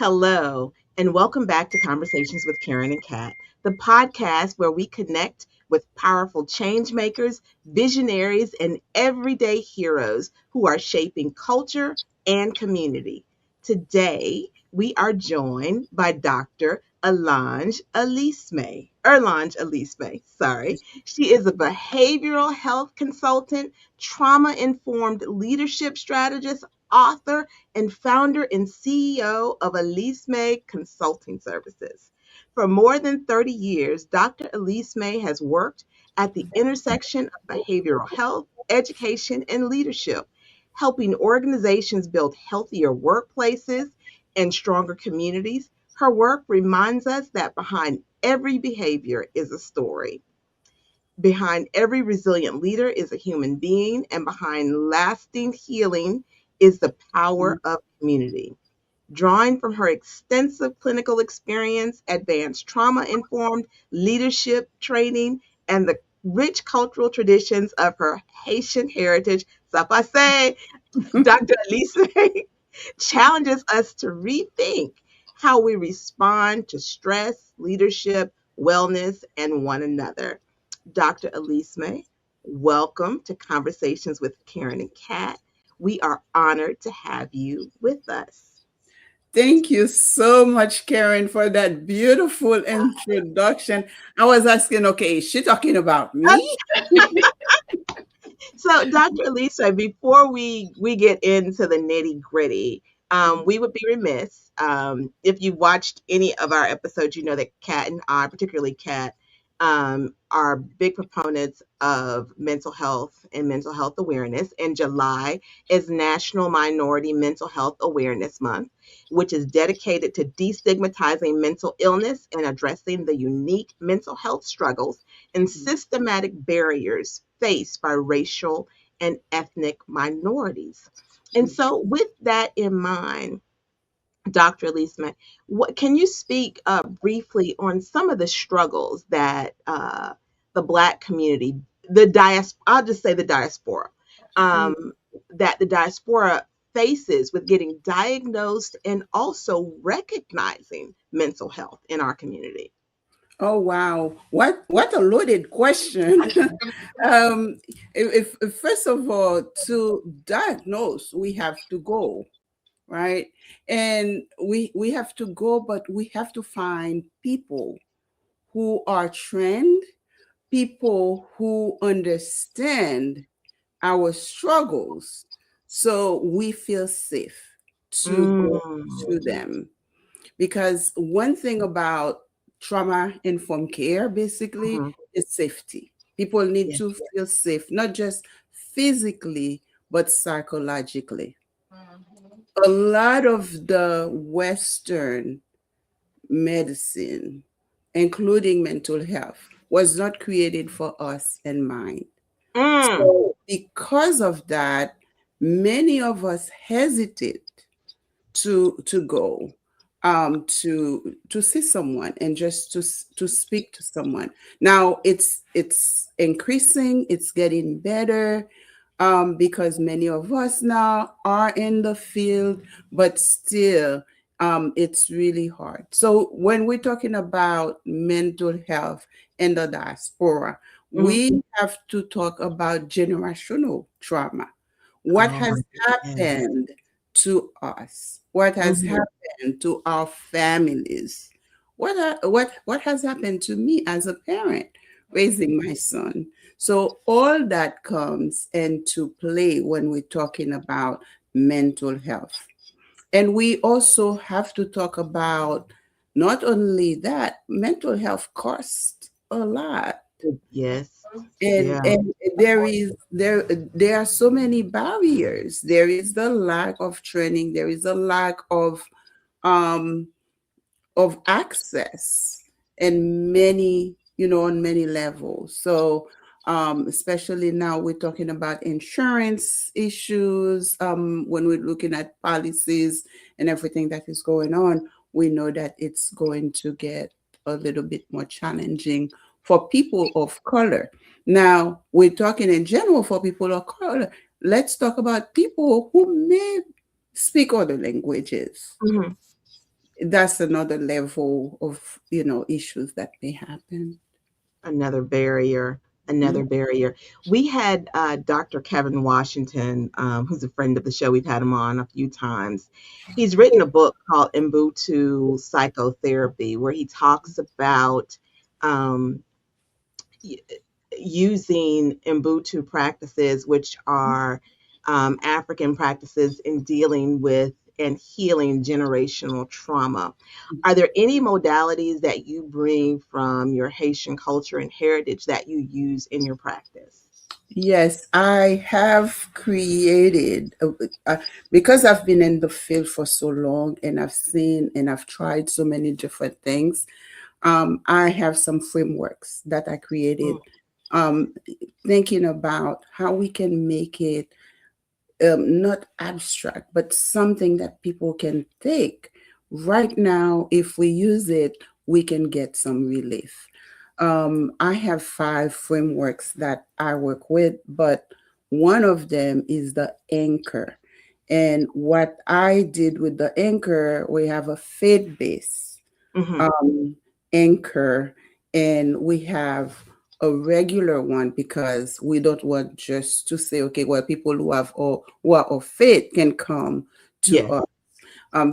Hello, and welcome back to Conversations with Karen and Kat, the podcast where we connect with powerful change makers, visionaries, and everyday heroes who are shaping culture and community. Today, we are joined by Dr. Erlange Elisme, sorry. She is a behavioral health consultant, trauma-informed leadership strategist, author, and founder and CEO of Elisme Consulting Services. For more than 30 years, Dr. Elisme has worked at the intersection of behavioral health, education, and leadership, helping organizations build healthier workplaces and stronger communities. Her work reminds us that behind every behavior is a story. Behind every resilient leader is a human being, and behind lasting healing is the power of community. Drawing from her extensive clinical experience, advanced trauma informed leadership training, and the rich cultural traditions of her Haitian heritage, so if I say, Dr. Elise challenges us to rethink how we respond to stress, leadership, wellness, and one another. Dr. Elisme, welcome to Conversations with Karen and Kat. We are honored to have you with us. Thank you so much, Karen, for that beautiful introduction. I was asking, okay, is she talking about me? So, Dr. Elisa, before we get into the nitty gritty, we would be remiss if you watched any of our episodes. You know that Kat and I, particularly Kat, are big proponents of mental health and mental health awareness. And July is National Minority Mental Health Awareness Month, which is dedicated to destigmatizing mental illness and addressing the unique mental health struggles and systematic barriers faced by racial and ethnic minorities. And so, with that in mind, Dr. Leisman, what can you speak briefly on some of the struggles that the Black community, the diaspora, I'll just say the diaspora, um, that the diaspora faces with getting diagnosed and also recognizing mental health in our community? Oh wow, what a loaded question. um, if first of all, to diagnose, we have to go, right? And we have to go, but we have to find people who are trained, people who understand our struggles, so we feel safe to go Mm, to them. Because one thing about trauma informed care basically mhm. is safety. People need Yes. to feel safe, not just physically, but psychologically. Mhm. A lot of the Western medicine, including mental health, was not created for us in mind. Mm, So, because of that, many of us hesitate to go to see someone and just to speak to someone. Now it's increasing, it's getting better, because many of us now are in the field, but still it's really hard. So when we're talking about mental health in the diaspora, mm. we have to talk about generational trauma. What Oh, has yes. happened to us? What has Mhm. happened to our families? What has happened to me as a parent raising my son? So all that comes into play when we're talking about mental health. And we also have to talk about not only that, mental health costs a lot. Yes. and Yeah. and there are so many barriers. There is the lack of training, there is a lack um of access, and many, on many levels. So especially now we're talking about insurance issues. When we're looking at policies and everything that is going on, we know that it's going to get a little bit more challenging for people of color. Now we're talking in general for people of color. Let's talk about people who may speak other languages. Mhm. that's another level of, issues that may happen. Another barrier, Mm. another barrier. We had Dr. Kevin Washington, who's a friend of the show. We've had him on a few times. He's written a book called Ubuntu Psychotherapy, where he talks about um, y- using Ubuntu practices, which are African practices in dealing with and healing generational trauma. Are there any modalities that you bring from your Haitian culture and heritage that you use in your practice? Yes, I have created, because I've been in the field for so long and I've seen and I've tried so many different things. I have some frameworks that I created, Mm, um, thinking about how we can make it, not abstract, but something that people can take. Right now, if we use it, we can get some relief. I have 5 frameworks that I work with, but one of them is the anchor. And what I did with the anchor, we have a faith base, mhm. um, anchor, and we have a regular one because we don't want just to say, okay, well, people who have or who are of faith can come to Yes. us.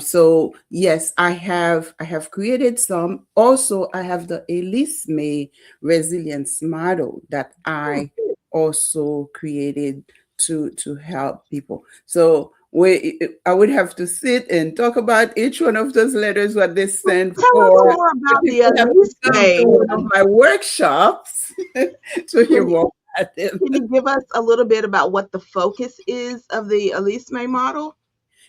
So yes, I have created some. Also, I have the Elisme resilience model that Mm. I also created to help people. So I would have to sit and talk about each one of those letters, what they stand Tell us for. more The about the people have to come to Elisme. one of my workshops to hear Can, more about them. can you give us a little bit about what the focus is of the Elisme model?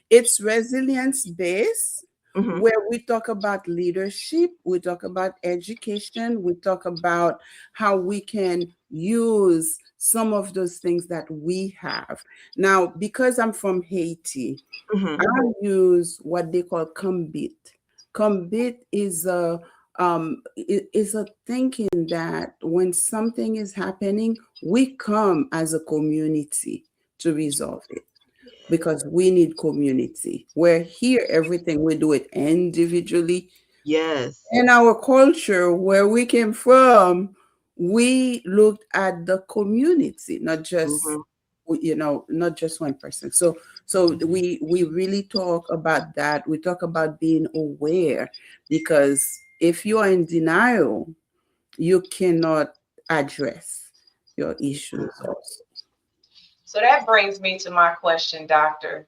It's resilience based, Hmm. where we talk about leadership, we talk about education, we talk about how we can use some of those things that we have. Now, because I'm from Haiti, Hmm. I use what they call combit. Combit is a thinking that when something is happening, we come as a community to resolve it because we need community. Where here, everything we do it individually. Yes. In our culture, where we came from, we looked at the community, not just Hmm. not just one person. So we really talk about that. We talk about being aware because if you are in denial, you cannot address your issues also. So that brings me to my question, doctor.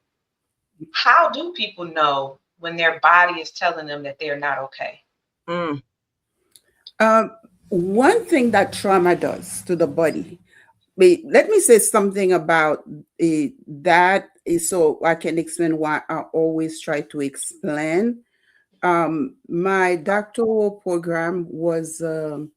How do people know when their body is telling them that they're not okay? Mm. Um, One thing that trauma does to the body. Let me say something about that, so I can explain why I always try to explain. My doctoral program was the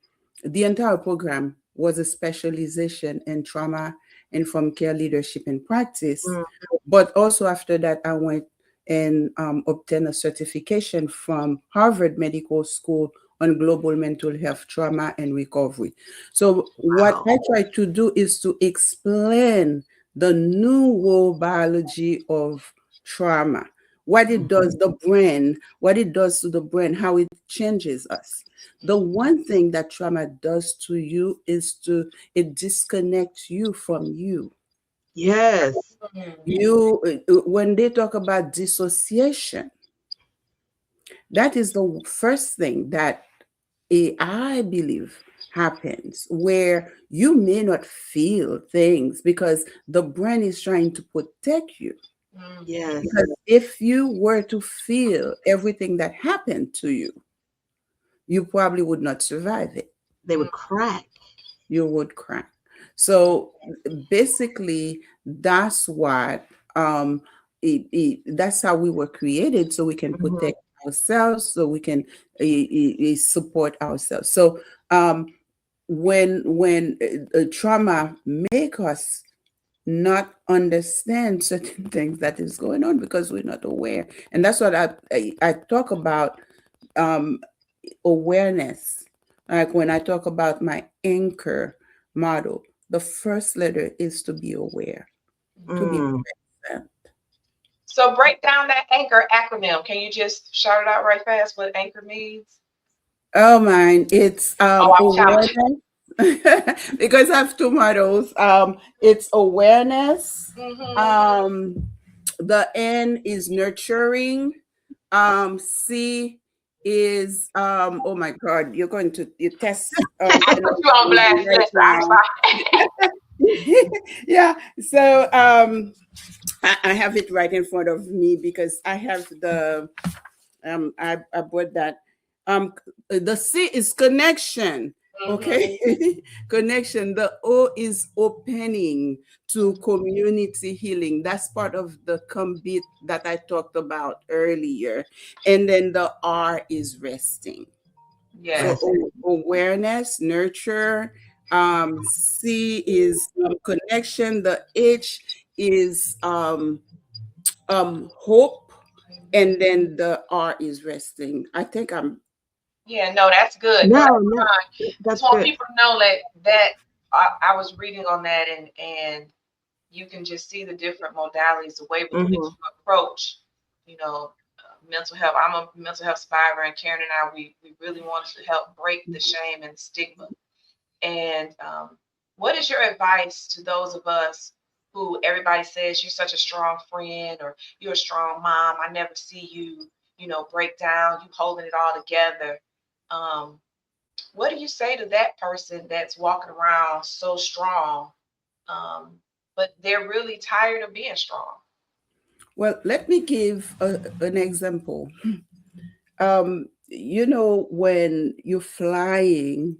entire program was a specialization in trauma informed care leadership and practice. Mm. But also after that, I went and obtained a certification from Harvard Medical School on global mental health trauma and recovery. So what Wow. I try to do is to explain the neurobiology of trauma, what it Mhm. does, the brain, what it does to the brain, how it changes us. The one thing that trauma does to you is to it disconnects you from you. Yes. When they talk about dissociation, that is the first thing that I believe happens, where you may not feel things because the brain is trying to protect you. Yes. Because if you were to feel everything that happened to you probably would not survive it. They would crack. You would crack. So basically, that's what that's how we were created, so we can Hmm. protect ourselves, so we can support ourselves. So when trauma make us not understand certain things that is going on because we're not aware, and that's what I talk about, um, awareness. Like when I talk about my anchor model, the first letter is to be aware, to be Mm. present. So break down that anchor acronym. Can you just shout it out right fast what anchor means? Oh man, it's Oh, I'm challenging. awareness. Because I have tomatoes. It's awareness. Mm-hmm. Um, the N is nurturing. C is oh my God, you're going to you test I put you on blast. right Yes, I'm now. sorry. Yeah. So I have it right in front of me because I have the I bought that. The C is connection. Mm-hmm. Okay. Connection. The O is opening to community healing. That's part of the bit that I talked about earlier. And then the R is resting. So Yes. awareness, nurture. C is connection. The H is hope, and then the R is resting. I think I'm Yeah, no, that's good. No, No, that's no, fine. Just that's want good. people to know that I was reading on that, and you can just see the different modalities, the way with which Hmm. you approach, mental health. I'm a mental health survivor, and Karen and I, we really wanted to help break the shame and stigma. And what is your advice to those of us who everybody says you're such a strong friend or you're a strong mom? I never see you, break down. You holding it all together. Um, what do you say to that person that's walking around so strong, um, but they're really tired of being strong? well. Let me give an example. When you're flying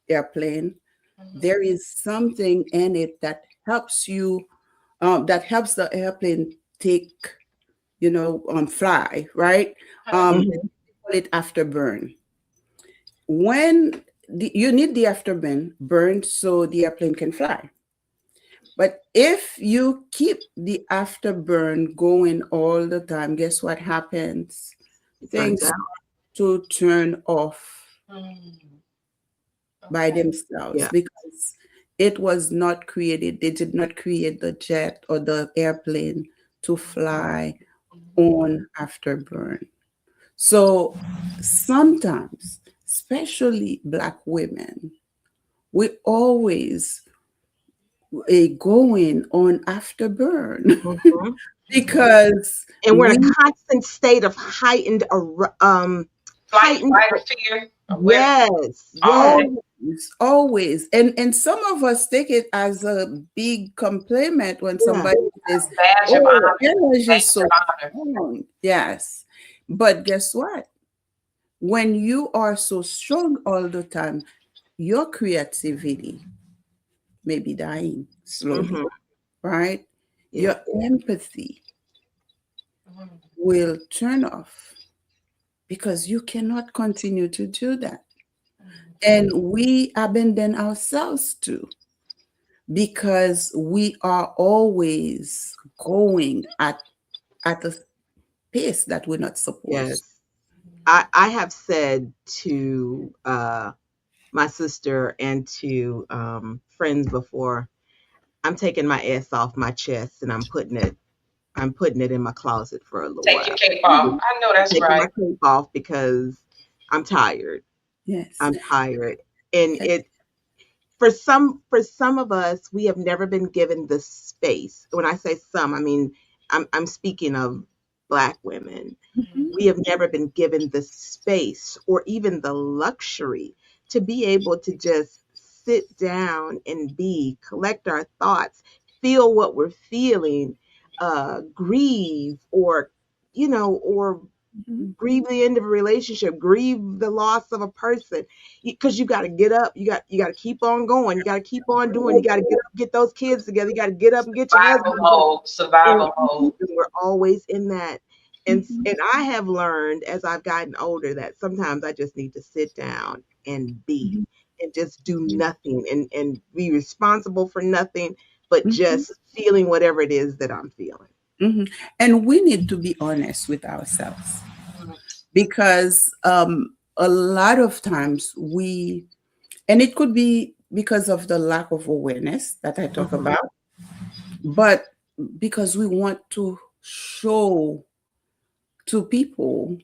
airplane, Mhm. there is something in it that helps you, that helps the airplane take, fly, right? Okay. They call it afterburn. When you need the afterburn so the airplane can fly. But if you keep the afterburn going all the time, guess what happens? It burns Things out. to turn off Mm, by okay. themselves Yeah. because it was not created. They did not create the jet or the airplane to fly Mhm. on afterburn. So sometimes, especially Black women, we always going on afterburn Hmm. because And we're in we a constant state of Flight, heightened. fight, or fear, or where Yes, all yes, day. always and some of us take it as a big compliment when yeah. somebody says, Badge of oh, honor, energy badge is so of honor. strong. Yes, but guess what, when you are so strong all the time, your creativity may be dying slowly, Hmm. right? Yeah. Your empathy Mhm. will turn off because you cannot continue to do that. And we abandon ourselves too because we are always going at a pace that we're not supposed. Yes. I have said to my sister and to friends before, I'm taking my ass off my chest and I'm putting it in my closet for a little Take your while. cape off. I know that's Taking my right. cape off because I'm tired. Yes. I'm tired. And it for some of us, we have never been given the space. When I say some, I mean I'm speaking of Black women. Mhm, We have never been given the space or even the luxury to be able to just sit down and collect our thoughts, feel what we're feeling, grieve, or mhm, grieve the end of a relationship, grieve the loss of a person, because you got to get up, you got to keep on going, you got to keep on doing, you got to get up, get those kids together, you got to get up and get your Survival husband together. mode. And Survival mode. we're always in that. and mhm, and I have learned as I've gotten older that sometimes I just need to sit down and be, mhm, and just do nothing, and be responsible for nothing but mhm, just feeling whatever it is that I'm feeling. mhm. And we need to be honest with ourselves Mhm. because a lot of times and it could be because of the lack of awareness that I talk Hmm. about, but because we want to show to people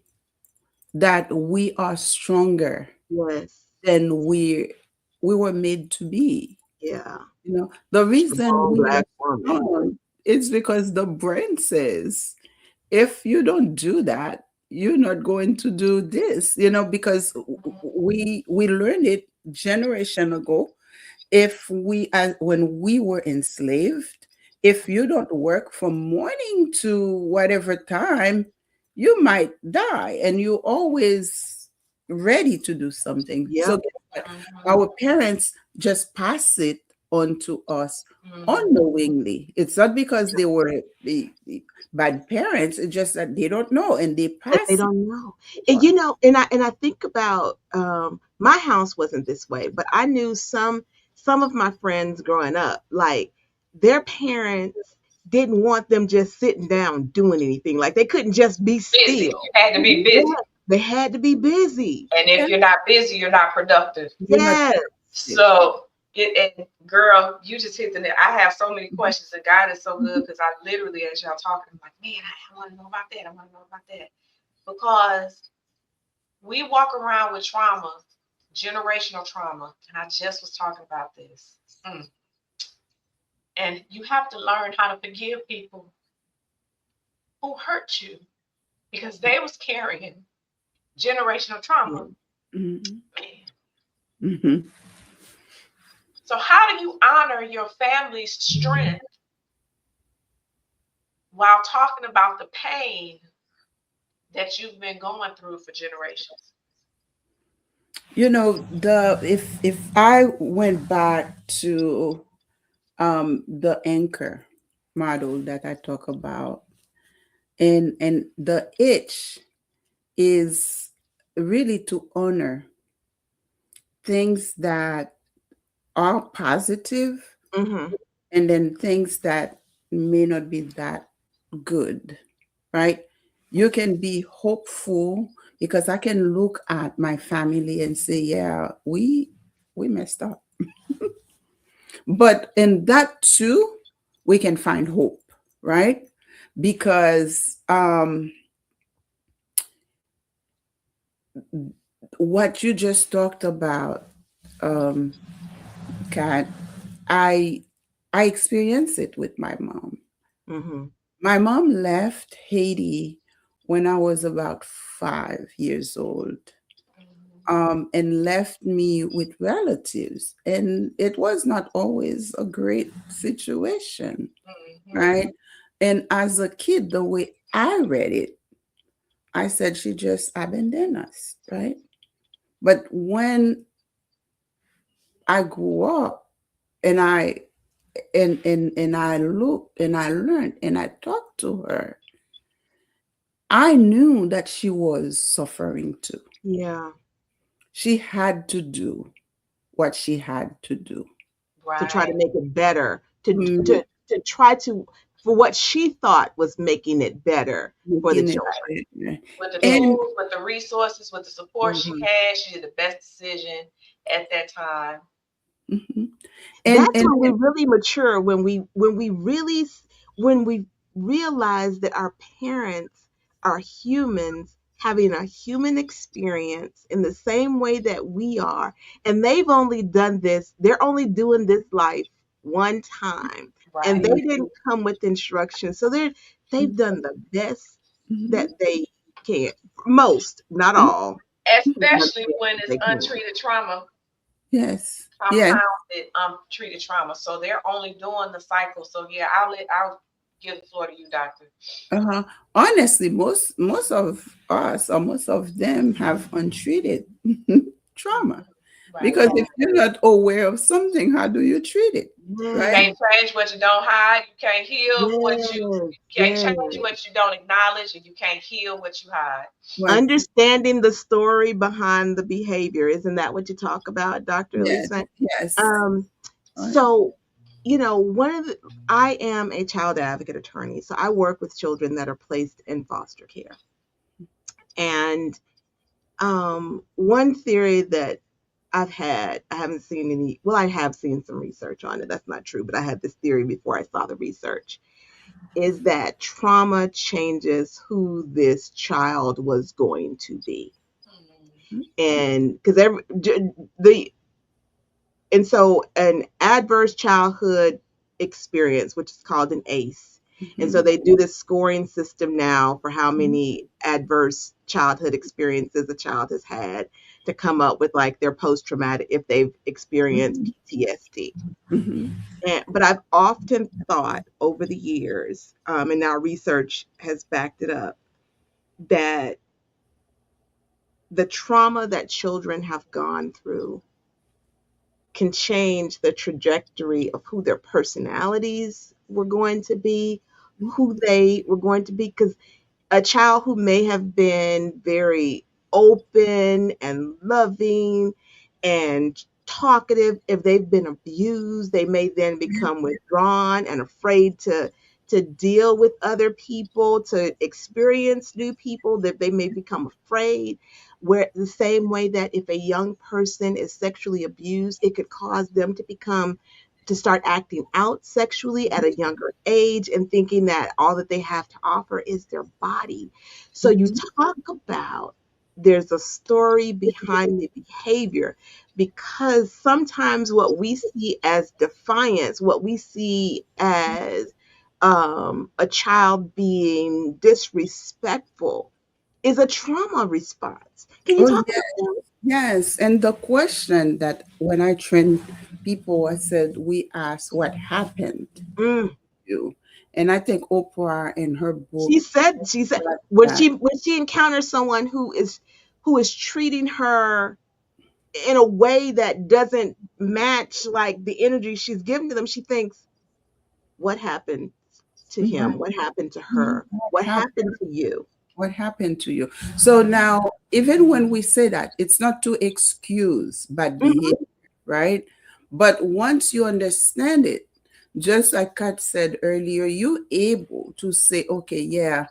that we are stronger Yes. than we were made to be. Yeah. You know, the reason Strong we are black woman. strong is because the brain says, if you don't do that, you're not going to do this. You know, because we learned it generation ago. If we, as when we were enslaved, if you don't work from morning to whatever time, you might die, and you're always ready to do something. So Yep. guess what? Mhm. Our parents just pass it on to us Mhm. unknowingly. It's not because they were the bad parents, it's just that they don't know and they That they pass it don't know. to And us. and I think about my house wasn't this way, but I knew some of my friends growing up, like their parents didn't want them just sitting down doing anything. Like they couldn't just be Busy. still. You had to be Yeah, busy. they had to be busy. And if Yeah, you're not busy, you're not productive. you're not Yes. productive. So, and girl, you just hit the nail. I have so many questions, and God is so good because I literally, as y'all talking, I'm like, man, I want to know about that. I want to know about that because we walk around with trauma, generational trauma, and I just was talking about this. Mm. And you have to learn how to forgive people who hurt you because they was carrying generational trauma. Mhm. Man. Mhm. So how do you honor your family's strength while talking about the pain that you've been going through for generations? You know, the if I went back to the anchor model that I talk about, and the itch is really to honor things that are positive, Hmm. and then things that may not be that good, right? You can be hopeful because I can look at my family and say, yeah, we messed up. But in that too, we can find hope, right? Because what you just talked about, um, Kat, I I experienced it with my mom. Hmm. My mom left Haiti when I was about 5 years old, and left me with relatives. And it was not always a great situation, Mm-hmm. right? And as a kid, the way I read it, I said she just abandoned us, right? But when I grew up and I looked and I learned and I talked to her, I knew that she was suffering too. Yeah. She had to do what she had to do. To try to Right. make it better, to Mm, to try to for what she thought was making it better for the making it children. better. With the And tools, with the resources, with the support she Hmm. had, she did the best decision at that time. mhm. That's And when we really mature, when we realize that our parents are humans having a human experience in the same way that we are, and they're only doing this life one time, and they Right. didn't come with instructions, so they've done the best mhm, that they can. Most, not mhm. all, have done Especially the best when that it's they can. untreated trauma, Yes, yes. compounded untreated trauma. So they're only doing the cycle. So yeah, I'll give the floor to you, doctor. Uh-huh. Honestly, most of us or most of them have untreated trauma. Right. Because if you're not aware of something, how do you treat it? You Right? can't change what you don't hide. You can't heal what Yes, you can't yes. change what you don't acknowledge, and you can't heal what you hide. What? Understanding the story behind the behavior. Isn't that what you talk about, Dr. Yes, Elisa? yes. Um, Right. so, one of the, I am a child advocate attorney, so I work with children that are placed in foster care. And one theory that I haven't seen any, well, I have seen some research on it. That's not true, but I had this theory before I saw the research. is that trauma changes who this child was going to be. And because the and so an adverse childhood experience, which is called an ACE, and so Mhm. they do this scoring system now for how Mhm. many adverse childhood experiences a child has had to come up with like their post traumatic if they've experienced Mhm. PTSD. Mhm. But I've often thought over the years, and now research has backed it up, that the trauma that children have gone through can change the trajectory of who their personalities were going to be, who they were going to be. Because a child who may have been very open and loving and talkative, if they've been abused, they may then become withdrawn and afraid to deal with other people, to experience new people, that they may become afraid. Where the same way that if a young person is sexually abused, it could cause them to start acting out sexually at a younger age and thinking that all that they have to offer is their body. So you Mhm. talk about there's a story behind the behavior, because sometimes what we see as defiance, what we see as a child being disrespectful, is a trauma response. Can you Oh, talk yeah. about that? Yes. And the question that when I train people, I said, we ask what happened to Mm. you. And I think Oprah in her book She said got when that. she encounters someone who is treating her in a way that doesn't match like the energy she's giving to them, she thinks, what happened to him? Mhm. What happened to Mhm. her? What What happened? happened to you? What happened to you? So now, even when we say that, it's not to excuse bad Mhm. behavior, right? But once you understand it, just like Kat said earlier, you're able to say, okay, yeah,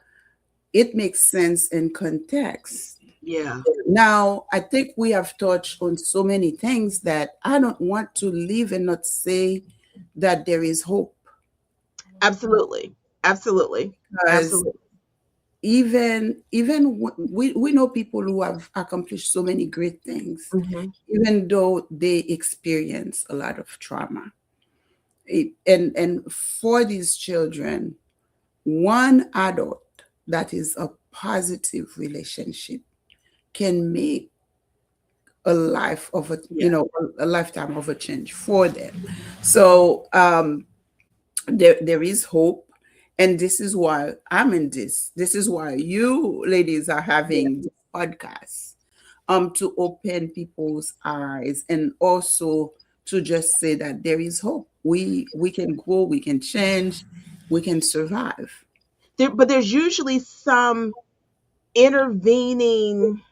it makes sense in context. Yeah, Now, I think we have touched on so many things that I don't want to leave and not say that there is hope, absolutely. Absolutely. because Absolutely. we know people who have accomplished so many great things, Mhm. even though they experience a lot of trauma. And for these children, one adult that is a positive relationship can make a life of a Yeah. a lifetime of a change for them. So there is hope, and this is why I'm in this. This is why you ladies are Yeah. having this podcast, to open people's eyes, and also to just say that there is hope. We can grow, we can change, we can survive. But there's usually some intervening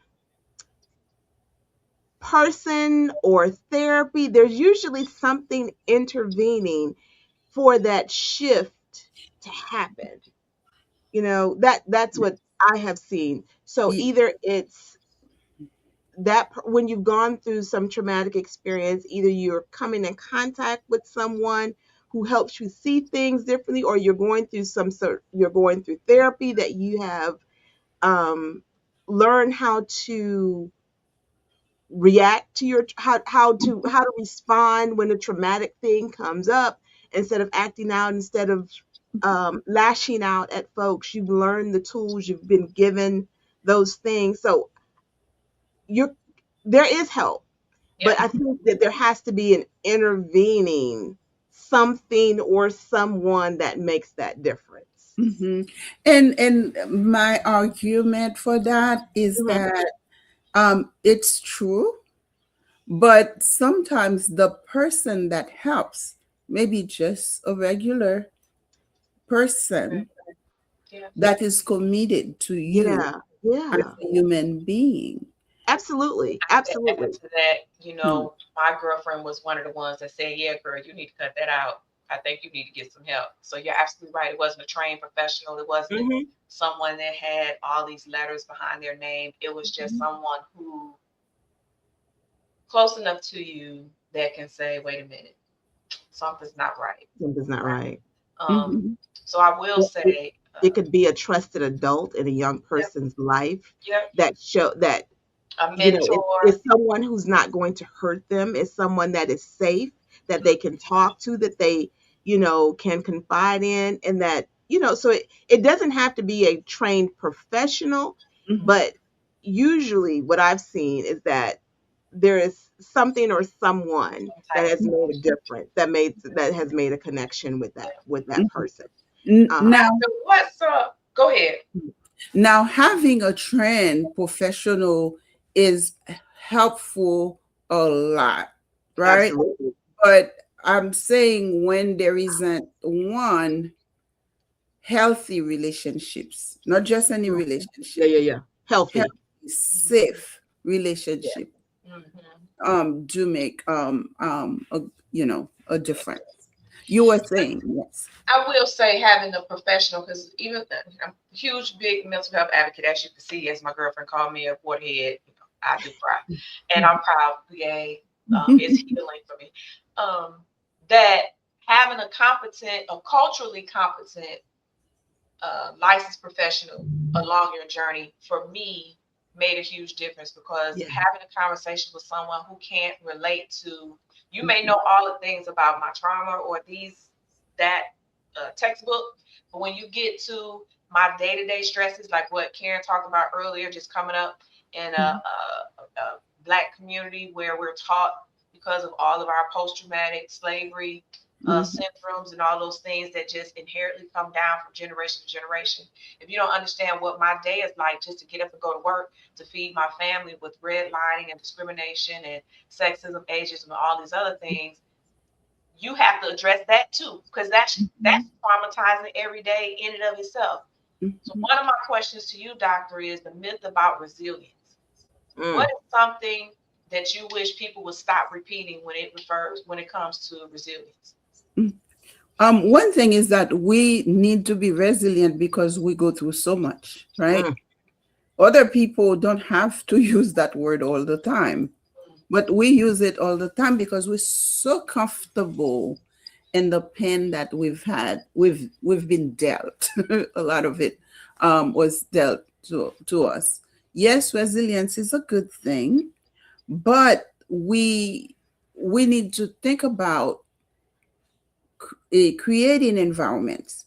person or therapy. There's usually something intervening for that shift to happen. That's what I have seen. So Y- either it's when you've gone through some traumatic experience, either you're coming in contact with someone who helps you see things differently, or you're going through therapy that you have um, learned how to react to how to respond when a traumatic thing comes up, instead of acting out, instead of lashing out at folks. You've learned the tools, you've been given those things. So you're there is help, Yeah. but I think that there has to be an intervening something or someone that makes that difference. mhm. And my argument for that is Mhm. that it's true, but sometimes the person that helps maybe just a regular Okay. person Yeah. that is committed to you Yeah, as yeah, a human being. absolutely, To add absolutely. to that, Hmm. my girlfriend was one of the ones that said, "Yeah, girl, you need to cut that out. I think you need to get some help." So you're absolutely right. It wasn't a trained professional. It wasn't Hmm. someone that had all these letters behind their name. It was just someone who close enough to you that can say, "Wait a minute, something's not right." Something's not Right. right. Um, Hmm. So I will It, say, it could be a trusted adult in a young yep, person's life yep, that show that a it's mentor. someone who's not going to hurt them. It's someone that is safe, that they can talk to, that they, can confide in, and that, so it doesn't have to be a trained professional, Mhm. but usually what I've seen is that there is something or someone Some that type of has made a connection. difference, that has made a connection with that Mhm. person. Um, Now, Dr. What's up? Go ahead. now having a trained professional is helpful a lot, right? Absolutely. But I'm saying when there isn't one, healthy relationships, not just any Yeah, relationship, yeah, yeah. Healthy. healthy, safe Yeah. relationship Hmm. do make a difference. You were saying yes. I will say having a professional, because even I'm a huge, big mental health advocate, as you can see, as my girlfriend called me a warthead. I do cry, and I'm proud. Yay, it's healing for me. Um, that having a competent, a culturally competent licensed professional along your journey for me made a huge difference because Yeah. having a conversation with someone who can't relate to you may know all the things about my trauma or that textbook, but when you get to my day-to-day stresses, like what Karen talked about earlier, just coming up in a black community where we're taught because of all of our post-traumatic slavery Mhm. syndromes and all those things that just inherently come down from generation to generation. If you don't understand what my day is like just to get up and go to work to feed my family with redlining and discrimination and sexism, ageism, and all these other things, you have to address that too, because that's traumatizing every day in and of itself. So Mhm. one of my questions to you, doctor, is the myth about resilience. What Mm. is something that you wish people would stop repeating when it comes to resilience? Mhm. One thing is that we need to be resilient because we go through so much, right? Mm. Other people don't have to use that word all the time, but we use it all the time because we're so comfortable in the pain that we've had. We've been dealt. A lot of it was dealt to us. Yes, resilience is a good thing, but we need to think about creating environments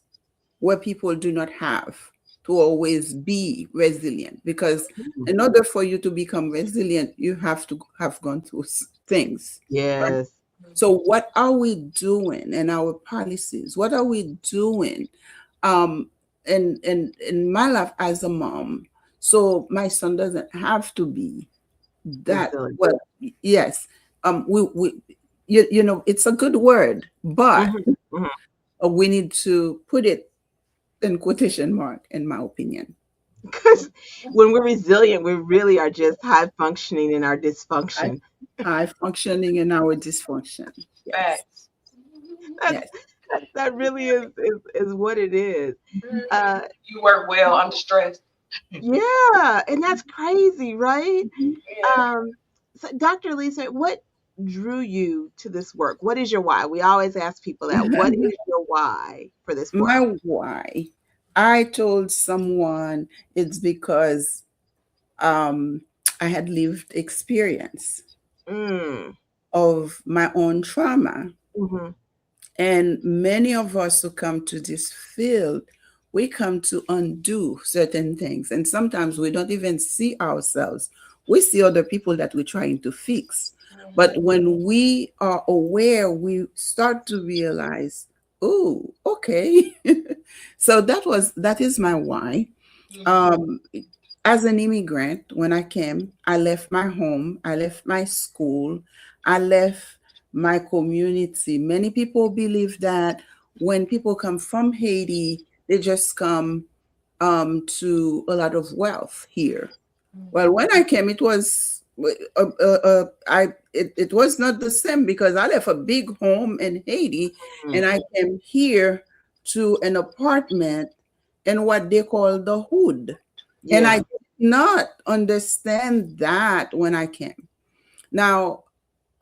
where people do not have to always be resilient, because Mm. in order for you to become resilient you have to have gone through things, right? Yes. So what are we doing in our policies? What are we doing um in my life as a mom, so my son doesn't have to be that? Resilient. Well, yes, we it's a good word, but Hmm. Hmm. we need to put it in quotation mark, in my opinion. Because when we're resilient, we really are just high functioning in our High, dysfunction. high functioning in our dysfunction. Yes, Facts. That's yes. that really is what it is. Mhm. Uh, You work well under stress. yeah, and that's crazy, right? Mhm. Yeah. So Dr. Lisa, what drew you to this work? What is your why? We always ask people that. What is your why for this My work? why, I told someone it's because um, I had lived experience Mm. of my own trauma. Hmm. And many of us who come to this field, we come to undo certain things. And sometimes we don't even see ourselves. We see other people that we're trying to fix. But Mhm. when we are aware, we start to realize, oh, okay. So that is my why. Mhm. Um, as an immigrant, when I came, I left my home, I left my school, I left my community. Many people believe that when people come from Haiti, they just come to a lot of wealth here. Well, Mhm. when I came, it was it was not the same, because I left a big home in Haiti and Mm. I came here to an apartment in what they call the hood, and I Yeah. did not understand that when I came. Now,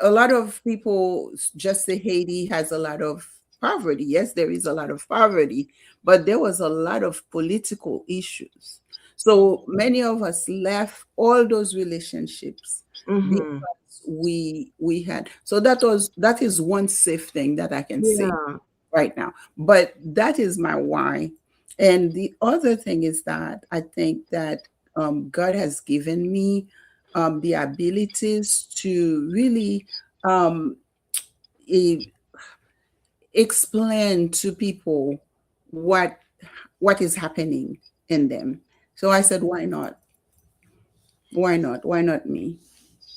a lot of people just say Haiti has a lot of poverty. Yes, there is a lot of poverty, but there was a lot of political issues. So many of us left all those relationships Mm-hmm. because we had. So that is one safe thing that I can say Yeah. right now. But that is my why. And the other thing is that I think that God has given me the abilities to really um, e- explain to people what what is happening in them. So I said, why not? Why not? Why not me?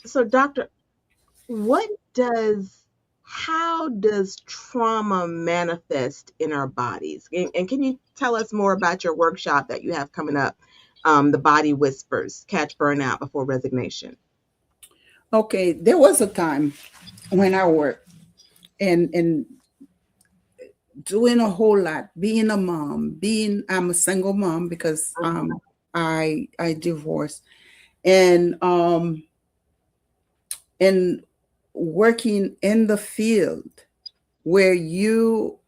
So, doctor, what does how does trauma manifest in our bodies? And can you tell us more about your workshop that you have coming up, the Body Whispers, Catch Burnout Before Resignation? Okay, there was a time when I worked and doing a whole lot, being a mom, being I'm a single mom because I divorced and and working in the field where you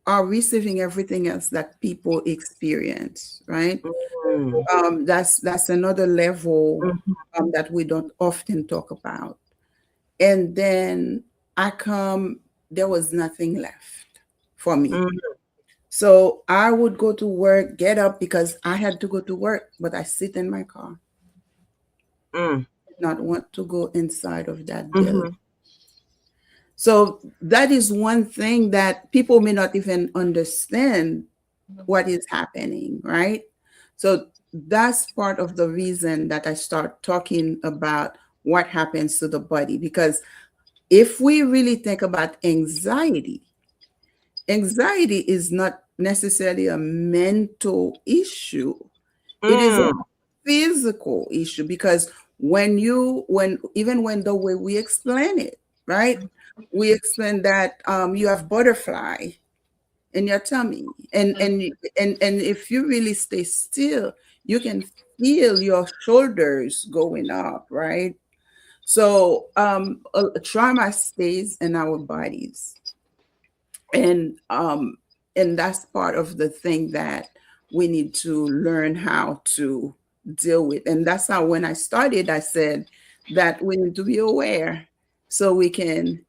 are receiving everything else that people experience, right? Mm, That's another level mhm, that we don't often talk about. And then I come, there was nothing left for me. mm, So I would go to work, get up because I had to go to work, but I sit in my car, mm, not want to go inside of that building. mhm, So that is one thing that people may not even understand what is happening, right? So that's part of the reason that I start talking about what happens to the body. Because if we really think about anxiety, anxiety is not necessarily a mental issue, it is a mm, physical issue because when even when the way we explain it, right? We explain that you have butterfly in your tummy and if you really stay still, you can feel your shoulders going up, right? So trauma stays in our bodies and and that's part of the thing that we need to learn how to deal with. And that's how when I started I said that we need to be aware so we can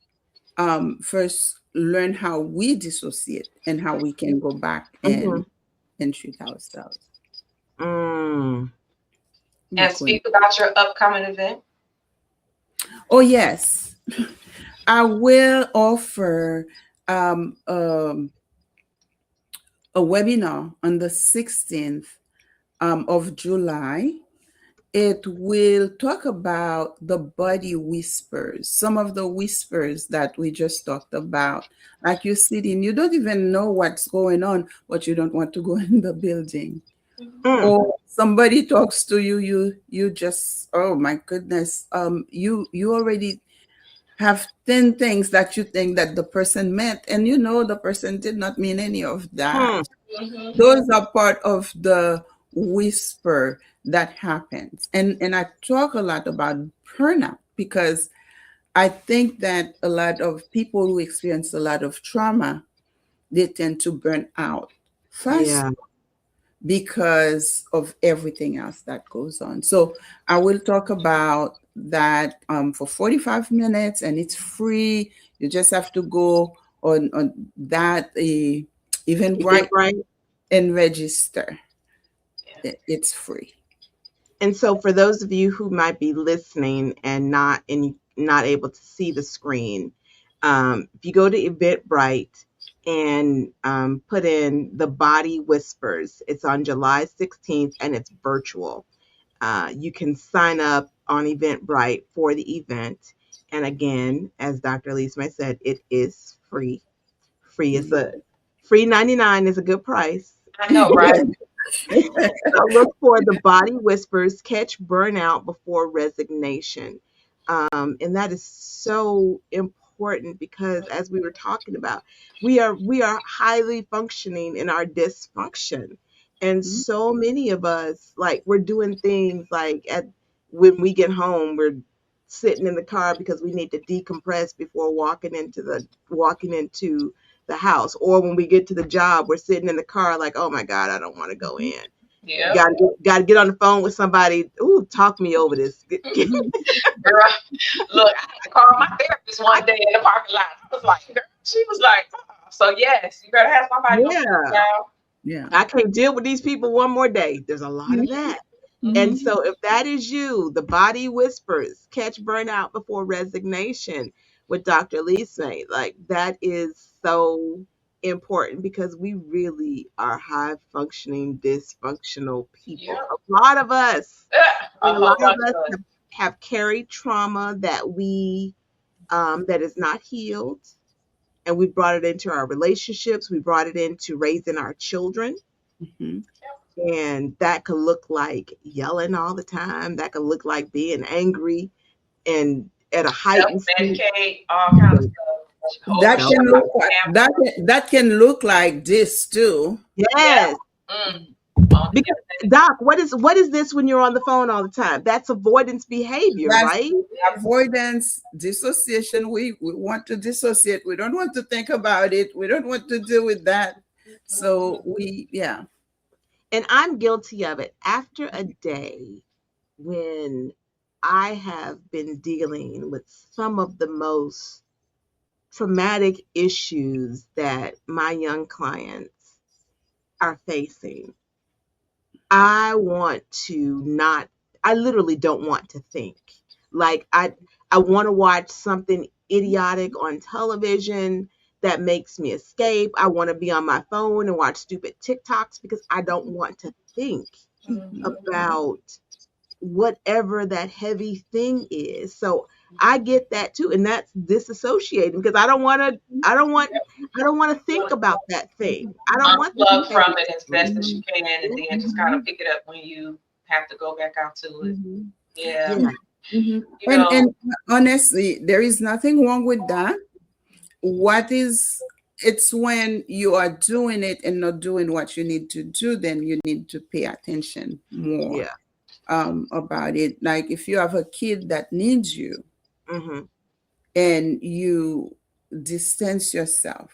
first learn how we dissociate and how we can go back mhm, and treat ourselves. mm. And Queen. speak about your upcoming event. Oh yes, I will offer um, um, a webinar on the 16th of July. It will talk about the body whispers, some of the whispers that we just talked about. Like you're sitting, you don't even know what's going on, but you don't want to go in the building. Mm, Or somebody talks to you, you just, oh my goodness, you already have 10 things that you think that the person meant, and you know the person did not mean any of hmm, that. Mm-hmm. Those are part of the whisper that happens. And I talk a lot about burnout because I think that a lot of people who experience a lot of trauma, they tend to burn out fast yeah. because of everything else that goes on. So I will talk about that for 45 minutes and it's free. You just have to go on that Eventbrite Eventbrite. and register. Yeah. It's free. And so for those of you who might be listening and not able to see the screen, if you go to Eventbrite and put in the Body Whispers, it's on July 16th and it's virtual. You can sign up on Eventbrite for the event. And again, as Dr. Elisme said, it is free. Free is a free 99 is a good price. I know, right? So look for the Body Whispers, Catch Burnout Before Resignation. And that is so important because as we were talking about, we are highly functioning in our dysfunction. And so many of us, like we're doing things like at when we get home, we're sitting in the car because we need to decompress before walking into the house. Or when we get to the job, we're sitting in the car like, oh my God, I don't want to go in. Yeah. Got to get on the phone with somebody. Ooh, talk me over this. Girl, look, I had to call my therapist one day in the parking lot. I was like, girl, she was like, so yes, you better have somebody to sit Yeah, down. Yeah. I can't deal with these people one more day. There's a lot of that. And Mhm. so, if that is you, the body whispers, catch burnout before resignation with Dr. Elisme, like that is so important because we really are high functioning, dysfunctional people. Yep. A lot of us, A and a lot whole of bunch us of us. have carried trauma that is not healed, and we brought it into our relationships. We brought it into raising our children. Mhm. And that could look like yelling all the time. That could look like being angry and at a heightened speed. Self-medicate, all kind of stuff. Hold That the Self- can look like shot. that can look like this too. Yeah. yes. On the Because Doc, what is this when you're on the phone all the time? That's avoidance behavior, That's right? avoidance, dissociation. We want to dissociate. We don't want to think about it. We don't want to deal with that. So yeah. And I'm guilty of it. After a day when I have been dealing with some of the most traumatic issues that my young clients are facing, I want to not, I literally don't want to think. Like I want to watch something idiotic on television that makes me escape. I want to be on my phone and watch stupid TikToks because I don't want to think Mhm. about whatever that heavy thing is. So I get that too, and that's disassociating because I don't want to think about that thing. I don't want to be Unplug from heavy. it as best as you Mhm. can, and then just kind of pick it up when you have to go back out to it. Mm-hmm. Yeah. Yeah. Mhm. You know, And honestly, there is nothing wrong with that. What is It's when you are doing it and not doing what you need to do, then you need to pay attention more Yeah. about it. Like if you have a kid that needs you Mm-hmm. and you distance yourself,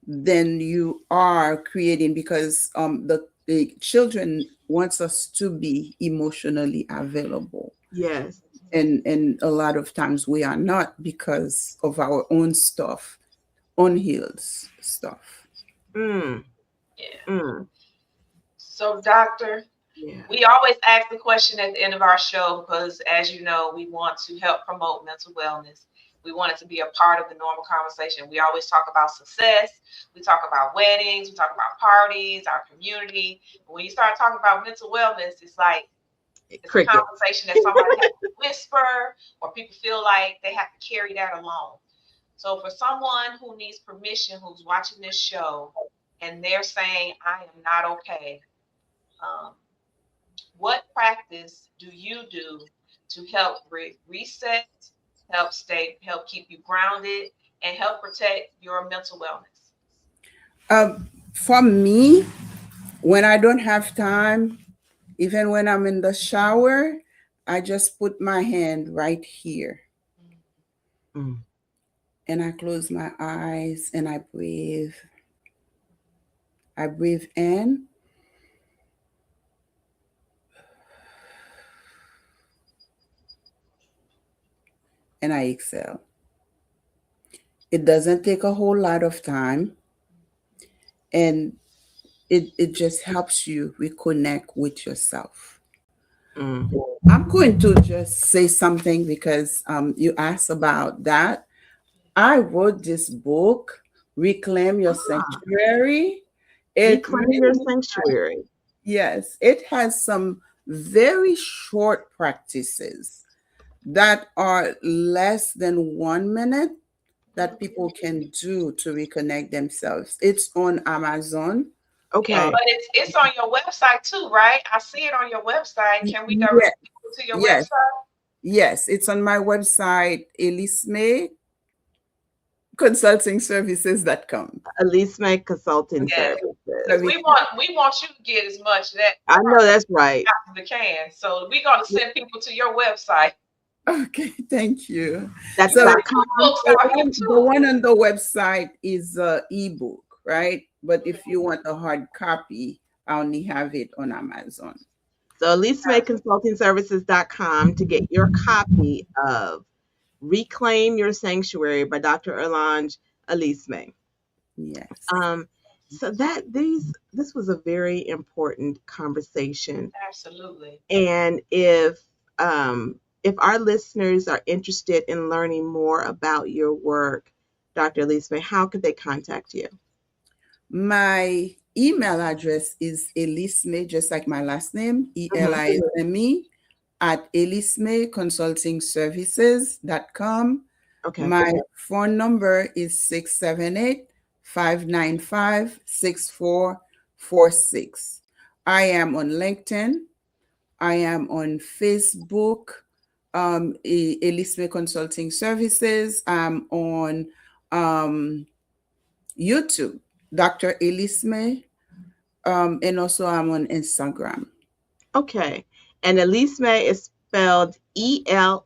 then you are creating, because the children wants us to be emotionally available, Yes. and a lot of times we are not because of our own stuff, unhealed stuff. Mm. yeah. Mm. So, doctor, Yeah. we always ask the question at the end of our show because, as you know, we want to help promote mental wellness. We want it to be a part of the normal conversation. We always talk about success. We talk about weddings. We talk about parties, our community. But when you start talking about mental wellness, it's like it's a Cricket. conversation that somebody has to whisper, or people feel like they have to carry that alone. So, for someone who needs permission, who's watching this show, and they're saying, "I am not okay," um, what practice do you do to help reset, help keep you grounded, and help protect your mental wellness? For me, when I don't have time, even when I'm in the shower, I just put my hand right here Mm. and I close my eyes and I breathe. I breathe in and I exhale. It doesn't take a whole lot of time, and it just helps you reconnect with yourself. Mm. I'm going to just say something because you asked about that. I wrote this book, Reclaim Your Ah, Sanctuary. It reclaim your really, sanctuary. yes, it has some very short practices that are less than 1 minute that people can do to reconnect themselves. It's on Amazon. Yeah, Uh, Okay. but it's on your website too, right? I see it on your website. Can we yeah, direct people to your yes, website? yes, it's on my website, Elisme consultingservices.com. Elisme Consulting Yes, Services. because we want you to get as much of that I know that's right. as we can. So we're gonna send people to your website. Okay, thank you. That's So You got .com. ebooks the out here the too. one on the website is a ebook, right? But if you want a hard copy, I only have it on Amazon. So EliseMayConsultingServices.com to get your copy of Reclaim Your Sanctuary by Dr. Erlange Elisme. Yes. Um, so that this was a very important conversation. Absolutely. And if our listeners are interested in learning more about your work, Dr. Elisme, how could they contact you? My email address is Elisme, just like my last name, Hmm. Elisme at elismeconsultingservices.com. Okay. My phone number is 678-595-6446. I am on LinkedIn. I am on Facebook, Elisme Consulting Services. I'm on um, YouTube, Dr. Elisme, and also I'm on Instagram. Okay. And Elisme is spelled Elism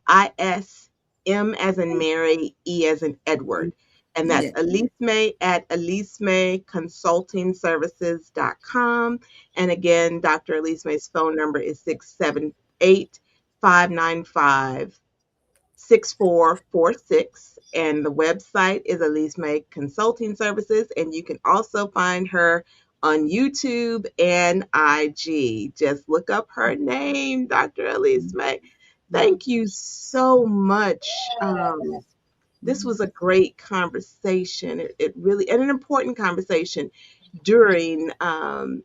as in Mary, E as in Edward. And that's Yeah. Elisme at EliseMeConsultingServices.com. And again, Dr. Elisme's phone number is 678-595-6446, and the website is Elise May Consulting Services, and you can also find her on YouTube and IG. Just look up her name, Dr. Elise May. Thank you so much. This was a great conversation. It really, and an important conversation during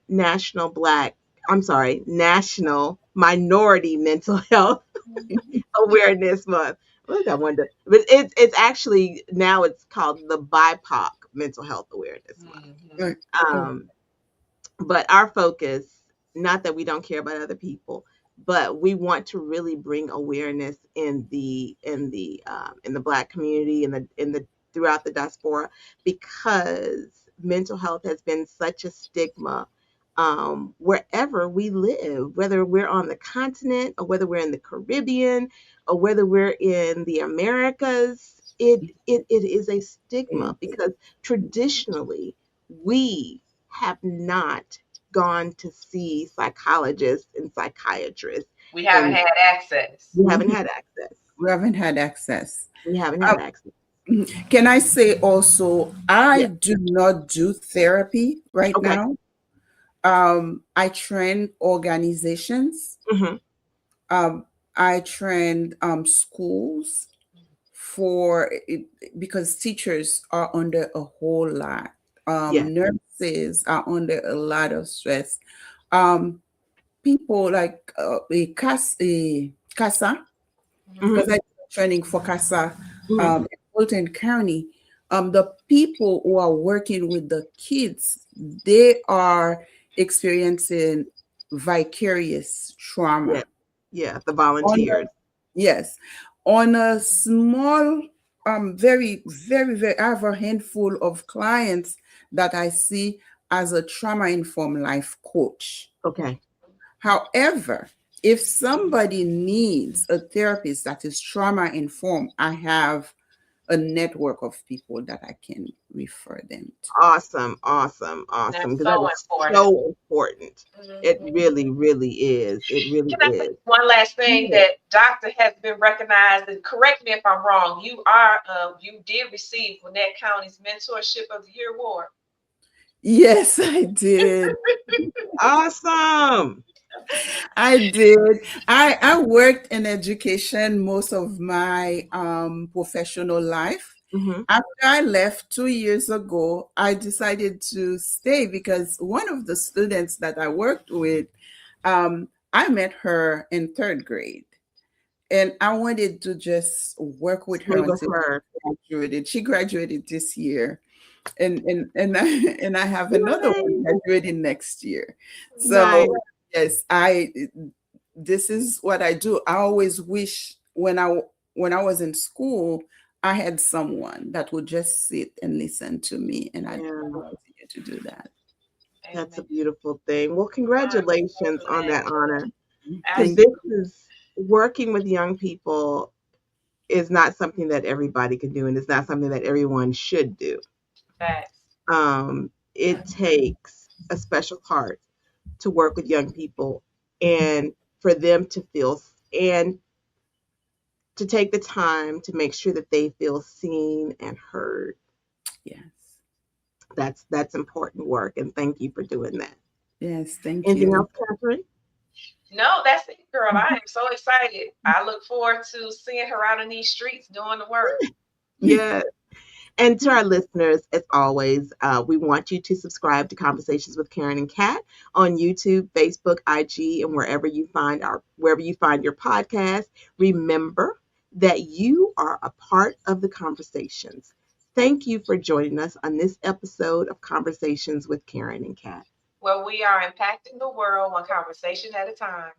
National Minority Mental Health Awareness Month. Look, I wonder, but it's actually now it's called the BIPOC Mental Health Awareness Month. Hmm. Right. Oh, Um, but our focus, not that we don't care about other people, but we want to really bring awareness in the Black community, in the throughout the diaspora, because mental health has been such a stigma wherever we live, whether we're on the continent or whether we're in the Caribbean or whether we're in the Americas. It is a stigma because traditionally we have not gone to see psychologists and psychiatrists, We haven't and had access. we haven't mhm. had access. We haven't had access. We haven't Uh, had access. can I say also, I Yeah. do not do therapy right Okay. now. I train organizations. Hmm. Um, I train schools for it, because teachers are under a whole lot. Yeah. Nurses are under a lot of stress. Um, People like a CASA, Hmm. because I do training for CASA Hmm. in Fulton County. The people who are working with the kids, they are experiencing vicarious Yeah. trauma. Yeah. The On volunteers. yes, on a small, very, I have a handful of clients that I see as a trauma informed life coach. Okay. However, if somebody needs a therapist that is trauma informed, I have a network of people that I can refer them to. Awesome. Awesome. Awesome. That's Because that so is important. so important. It Mhm. really, really is. It really Can I say is. one last thing Yeah. that doctor has been recognized, and correct me if I'm wrong, you did receive Gwinnett County's Mentorship of the Year award. Yes, I did. Awesome. I did. I worked in education most of my professional life. Hmm. After I left 2 years ago, I decided to stay because one of the students that I worked with, I met her in third grade. And I wanted to just work with her Stay with until her. she graduated. She graduated this year, and I, and I have another one Nice. graduating next year. Nice. So yes, I this is what I do. I always wish when I was in school, I had someone that would just sit and listen to me, and I Yeah. will continue to do that. That's a Amen. beautiful thing. Well, I'm so congratulations on glad. that honor, because Thank this you. is working with young people. is not something that everybody can do, and it's not something that everyone should do. Facts. It takes a special heart to work with young people and for them to feel and to take the time to make sure that they feel seen and heard. Yes. That's important work, and thank you for doing that. Yes. Thank Anything you. else, Catherine? No, that's it, girl. I am so excited. I look forward to seeing her out in these streets doing the work. Yes. And to our listeners, as always, we want you to subscribe to Conversations with Karen and Kat on YouTube, Facebook, IG, and wherever you find your podcast. Remember that you are a part of the conversations. Thank you for joining us on this episode of Conversations with Karen and Kat. Where we are impacting the world one conversation at a time.